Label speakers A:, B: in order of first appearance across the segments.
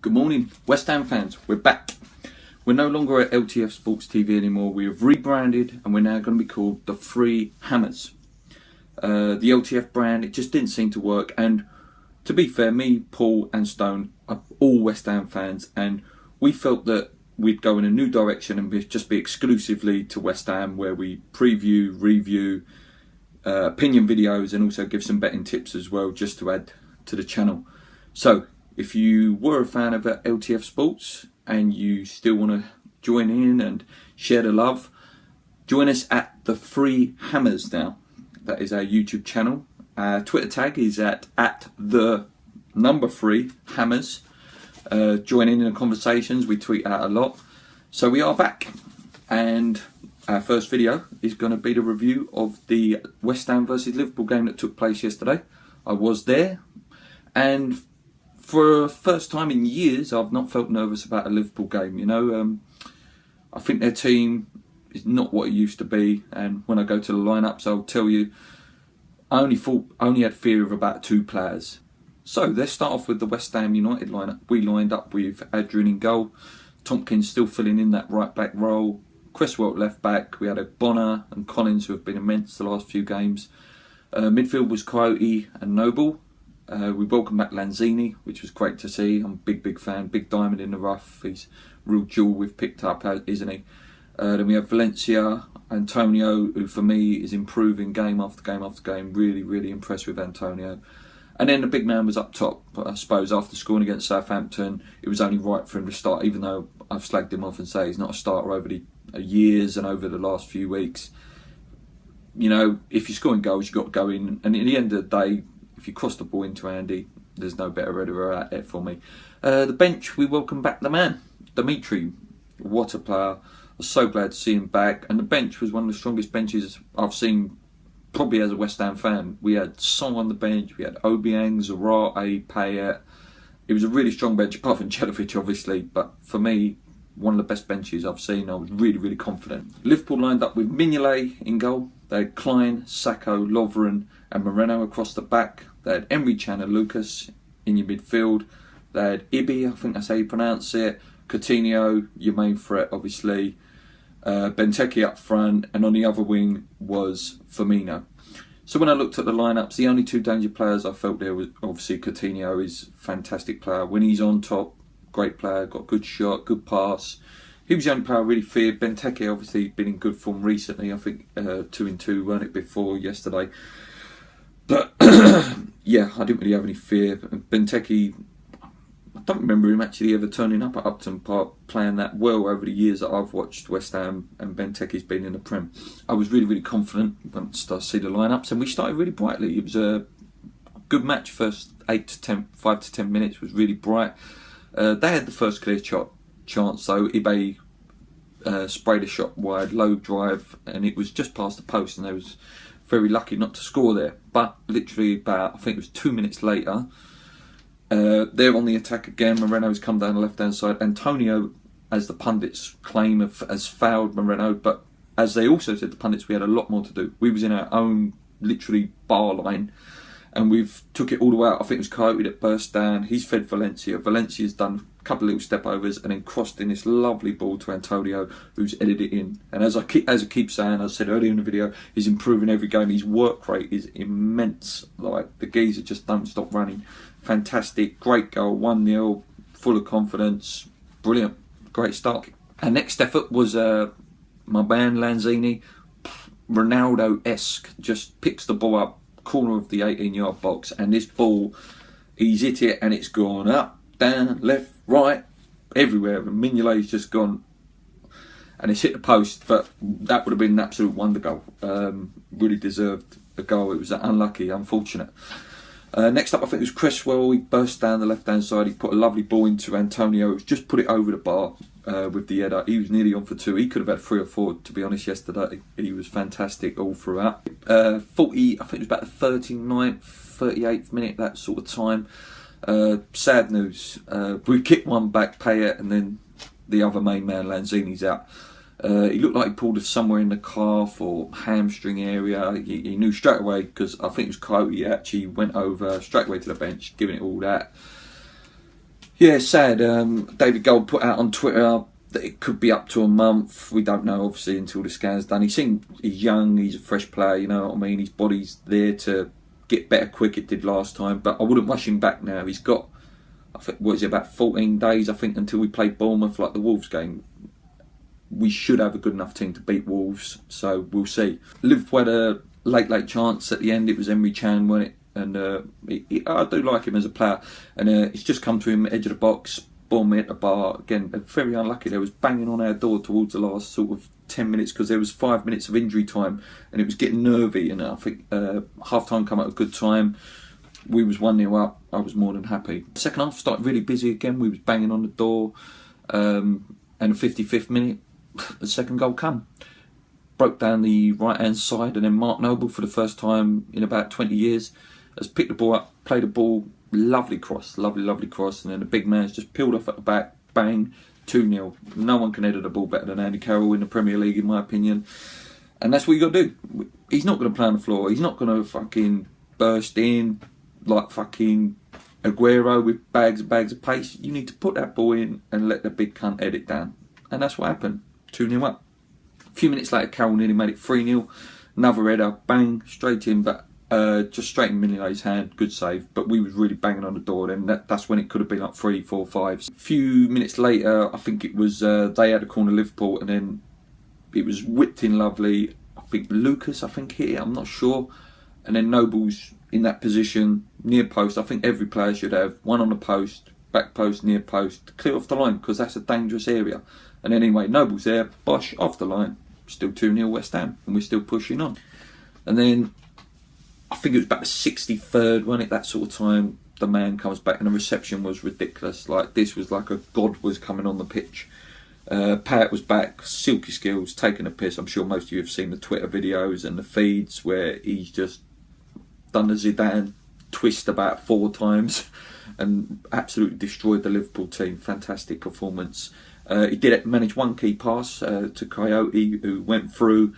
A: Good morning, West Ham fans. We're back. We're no longer at LTF Sports TV anymore. We have rebranded and we're now going to be called the Three Hammers. The LTF brand, it just didn't seem to work. And to be fair, me, Paul and Stone are all West Ham fans, and we felt that we'd go in a new direction and just be exclusively to West Ham, where we preview, review, opinion videos, and also give some betting tips as well, just to add to the channel. So if you were a fan of LTF Sports and you still want to join in and share the love, join us at the Three Hammers now. That is our YouTube channel. Our Twitter tag is at the number 3 Hammers. Join in the conversations. We tweet out a lot. So we are back, and our first video is going to be the review of the West Ham versus Liverpool game that took place yesterday. I was there, and for the first time in years, I've not felt nervous about a Liverpool game. You know, I think their team is not what it used to be, and when I go to the lineups, I'll tell you, I only had fear of about 2 players. So let's start off with the West Ham United lineup. We lined up with Adrian in goal, Tompkins still filling in that right back role, Cresswell at left back. We had Bonner and Collins, who have been immense the last few games. Midfield was Coyote and Noble. We welcomed back Lanzini, which was great to see. I'm a big fan, big diamond in the rough. He's a real jewel we've picked up, isn't he? Then we have Valencia, Antonio, who for me is improving game after game after game. Really impressed with Antonio. And then the big man was up top. But I suppose after scoring against Southampton, it was only right for him to start, even though I've slagged him off and say he's not a starter over the years and over the last few weeks. You know, if you're scoring goals, you've got to go in. And at the end of the day, if you cross the ball into Andy, there's no better header out there for me. The bench, we welcome back the man, Dimitri. What a player. I was so glad to see him back. And the bench was one of the strongest benches I've seen, probably as a West Ham fan. We had Song on the bench, we had Obiang, Zarate, Payet. It was a really strong bench, apart from Cedovic, obviously. But for me, one of the best benches I've seen. I was really confident. Liverpool lined up with Mignolet in goal. They had Klein, Sacco, Lovren and Moreno across the back. They had Emre Can and Lucas in your midfield. They had Ibi, I think that's how you pronounce it. Coutinho, your main threat, obviously. Benteke up front, and on the other wing was Firmino. So when I looked at the lineups, the only 2 danger players I felt there was obviously Coutinho is a fantastic player. When he's on top, great player, got good shot, good pass. He was the only player I really feared. Benteke obviously been in good form recently. I think 2-2, weren't it, before yesterday? But yeah, I didn't really have any fear. Benteke, I don't remember him actually ever turning up at Upton Park playing that well over the years that I've watched West Ham and Benteke's been in the Prem. I was really confident once I see the lineups, and we started really brightly. It was a good match. First 5 to 10 minutes was really bright. They had the first clear chance though. Ibe sprayed a shot wide, low drive, and it was just past the post, and they was very lucky not to score there. But literally about, I think it was 2 minutes later, they're on the attack again. Moreno's come down the left-hand side. Antonio, as the pundits claim, has fouled Moreno, but as they also said, the pundits, we had a lot more to do. We was in our own, literally, bar line, and we've took it all the way out. I think it was Coyote that burst down. He's fed Valencia. Valencia's done a couple of little step-overs and then crossed in this lovely ball to Antonio, who's headed it in. And as I keep saying, I said earlier in the video, he's improving every game. His work rate is immense. Like, the geezer just don't stop running. Fantastic, great goal, 1-0, full of confidence, brilliant, great start. Our next effort was my man Lanzini, Ronaldo-esque, just picks the ball up, corner of the 18-yard box, and this ball, he's hit it and it's gone up, down, left, right, everywhere. And Mignolet's just gone, and it's hit the post, but that would have been an absolute wonder goal. Really deserved a goal. It was unlucky, unfortunate. Next up, I think it was Cresswell. He burst down the left-hand side. He put a lovely ball into Antonio. It was just put it over the bar with the header. He was nearly on for 2. He could have had 3 or 4, to be honest, yesterday. He was fantastic all throughout. 40, I think it was about the 39th, 38th minute, that sort of time. Sad news. We kicked one back, Payet, and then the other main man, Lanzini's out. He looked like he pulled us somewhere in the calf or hamstring area. He knew straight away, because I think it was Coyote. He actually went over straight away to the bench, giving it all that. Yeah, sad. David Gold put out on Twitter that it could be up to a month. We don't know, obviously, until the scan's done. He's young, he's a fresh player, you know what I mean? His body's there to get better quick, it did last time, but I wouldn't rush him back now. He's got, I think, what is it, about 14 days, I think, until we play Bournemouth, like the Wolves game. We should have a good enough team to beat Wolves, so we'll see. Liverpool had a late chance at the end. It was Emre Can, wasn't it? And I do like him as a player. And it's just come to him, edge of the box, bomb hit the bar. Again, very unlucky. There was banging on our door towards the last sort of 10 minutes because there was 5 minutes of injury time and it was getting nervy. And I think half-time come at a good time. We was 1-0 up. I was more than happy. Second half started really busy again. We was banging on the door. And the 55th minute, the second goal come. Broke down the right-hand side, and then Mark Noble, for the first time in about 20 years, has picked the ball up, played the ball, lovely cross, lovely cross, and then the big man's just peeled off at the back, bang, 2-0. No one can header the ball better than Andy Carroll in the Premier League, in my opinion. And that's what you got to do. He's not going to play on the floor. He's not going to fucking burst in like fucking Aguero with bags and bags of pace. You need to put that ball in and let the big cunt head it down. And that's what happened. 2-0 up. A few minutes later, Carroll nearly made it 3-0. Another header, bang, straight in, but just straight in Mignolet's hand. Good save. But we was really banging on the door then. That's when it could have been like 3, 4, 5. A few minutes later, I think it was they had a corner Liverpool, and then it was whipped in lovely. I think Lucas, hit it, I'm not sure. And then Noble's in that position, near post. I think every player should have one on the post, back post, near post, clear off the line, because that's a dangerous area. And anyway, Noble's there, bosh, off the line. Still 2-0 West Ham, and we're still pushing on. And then, I think it was about the 63rd, wasn't it, that sort of time, the man comes back, and the reception was ridiculous. Like, this was like a god was coming on the pitch. Pat was back, silky skills, taking a piss. I'm sure most of you have seen the Twitter videos and the feeds where he's just done the Zidane twist about 4 times and absolutely destroyed the Liverpool team. Fantastic performance. He did manage one key pass to Coyote, who went through,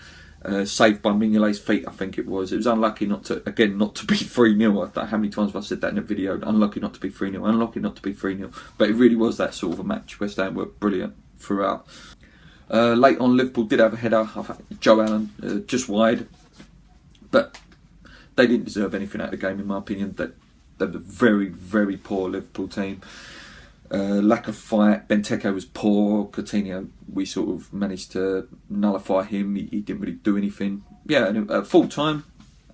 A: saved by Mignolet's feet, I think it was. It was unlucky not to be 3-0. I don't know how many times I've said that in a video. Unlucky not to be 3-0, unlucky not to be 3-0. But it really was that sort of a match. West Ham were brilliant throughout. Late on, Liverpool did have a header, Joe Allen, just wide. But they didn't deserve anything out of the game, in my opinion. They're a very, very poor Liverpool team. Lack of fight. Benteke was poor. Coutinho, we sort of managed to nullify him. He didn't really do anything. Yeah, and at full time,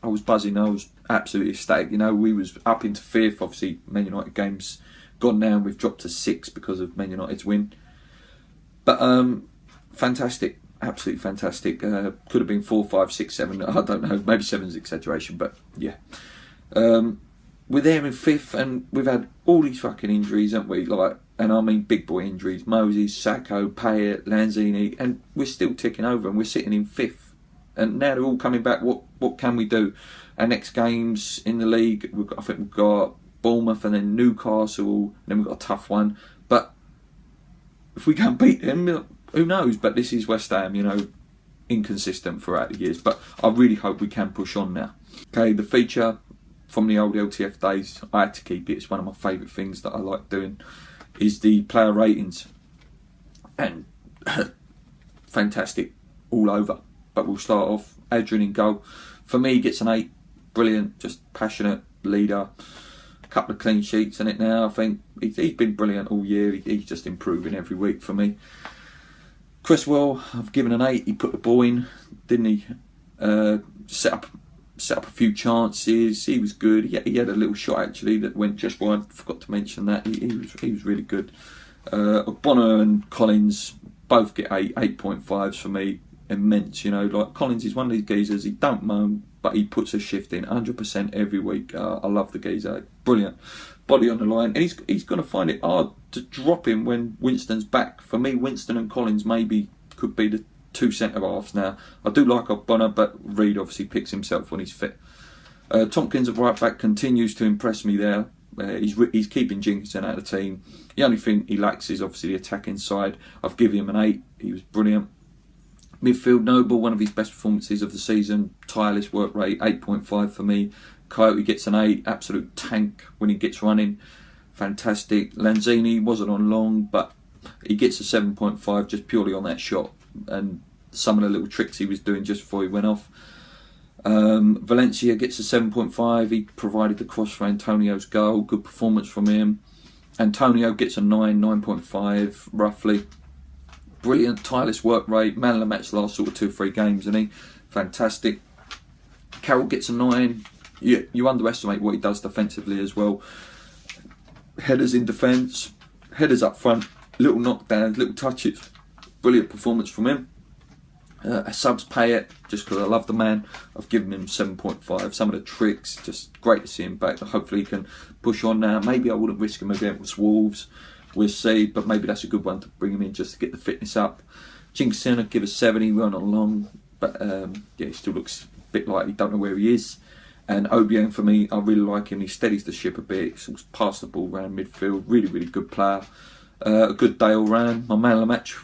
A: I was buzzing. I was absolutely ecstatic. You know, we was up into 5th. Obviously, Man United game's gone now. We've dropped to 6th because of Man United's win. But fantastic. Absolutely fantastic. Could have been 4, 5, 6, 7. I don't know. Maybe 7's exaggeration, but yeah. We're there in 5th, and we've had all these fucking injuries, haven't we? Like, and I mean big boy injuries: Moses, Sacco, Payet, Lanzini, and we're still ticking over, and we're sitting in 5th. And now they're all coming back. What can we do? Our next games in the league, I think we've got Bournemouth and then Newcastle, and then we've got a tough one. But if we can't beat them, who knows? But this is West Ham, you know, inconsistent throughout the years. But I really hope we can push on now. Okay, the feature from the old LTF days, I had to keep it. It's one of my favourite things that I like doing, is the player ratings. And fantastic all over. But we'll start off, Adrian in goal. For me, he gets an 8. Brilliant, just passionate leader. A couple of clean sheets in it now. I think he's been brilliant all year. He's just improving every week for me. Cresswell, I've given an 8. He put the ball in, didn't he? Set up a few chances. He was good. He had a little shot actually that went just wide. Forgot to mention that. He was really good. Bonner and Collins both get 8.5s for me. Immense, you know. Like, Collins is one of these geezers. He don't moan, but he puts a shift in 100% every week. I love the geezer. Brilliant. Body on the line, and he's going to find it hard to drop him when Winston's back. For me, Winston and Collins maybe could be the 2 centre-halves now. I do like Bonner, but Reid obviously picks himself when he's fit. Tompkins at right back continues to impress me there. He's keeping Jenkinson out of the team. The only thing he lacks is obviously the attacking side. I've given him an 8. He was brilliant. Midfield, Noble, one of his best performances of the season. Tireless work rate, 8.5 for me. Coyote gets an 8. Absolute tank when he gets running. fantastic. Lanzini wasn't on long, but he gets a 7.5 just purely on that shot and some of the little tricks he was doing just before he went off. Valencia gets a 7.5. He provided the cross for Antonio's goal. Good performance from him. Antonio gets a 9.5 roughly. Brilliant, tireless work rate. Man of the match last sort of 2-3 games, isn't he? Fantastic. Carroll gets a 9. You underestimate what he does defensively as well. Headers in defence, headers up front, little knockdowns, little touches. Brilliant performance from him. Subs pay it just because I love the man. I've given him 7.5. Some of the tricks, just great to see him back. Hopefully he can push on now. Maybe I wouldn't risk him against Wolves. We'll see, but maybe that's a good one to bring him in just to get the fitness up. Jinxon, I'd give a 7. He weren't on long, but yeah, he still looks a bit like he don't know where he is. And Obiang, for me, I really like him. He steadies the ship a bit. He passes the ball around midfield. Really, really good player. A good day all round. My man of the match.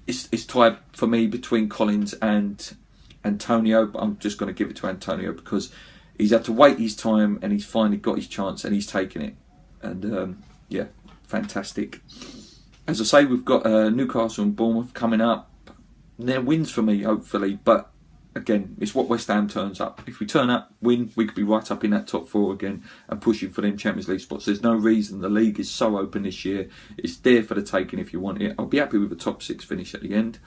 A: It's tied for me between Collins and Antonio, but I'm just going to give it to Antonio because he's had to wait his time and he's finally got his chance and he's taken it. And yeah, fantastic. As I say, we've got Newcastle and Bournemouth coming up. They're wins for me, hopefully, but again, it's what West Ham turns up. If we turn up, win, we could be right up in that top 4 again and pushing for them Champions League spots. There's no reason. The league is so open this year. It's there for the taking if you want it. I'll be happy with a top 6 finish at the end.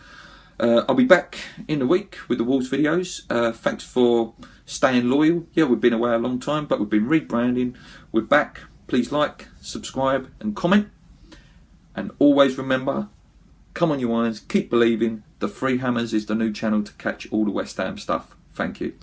A: I'll be back in a week with the Wolves videos. Thanks for staying loyal. Yeah, we've been away a long time, but we've been rebranding. We're back. Please like, subscribe and comment. And always remember, come on you irons, keep believing. The Free Hammers is the new channel to catch all the West Ham stuff. Thank you.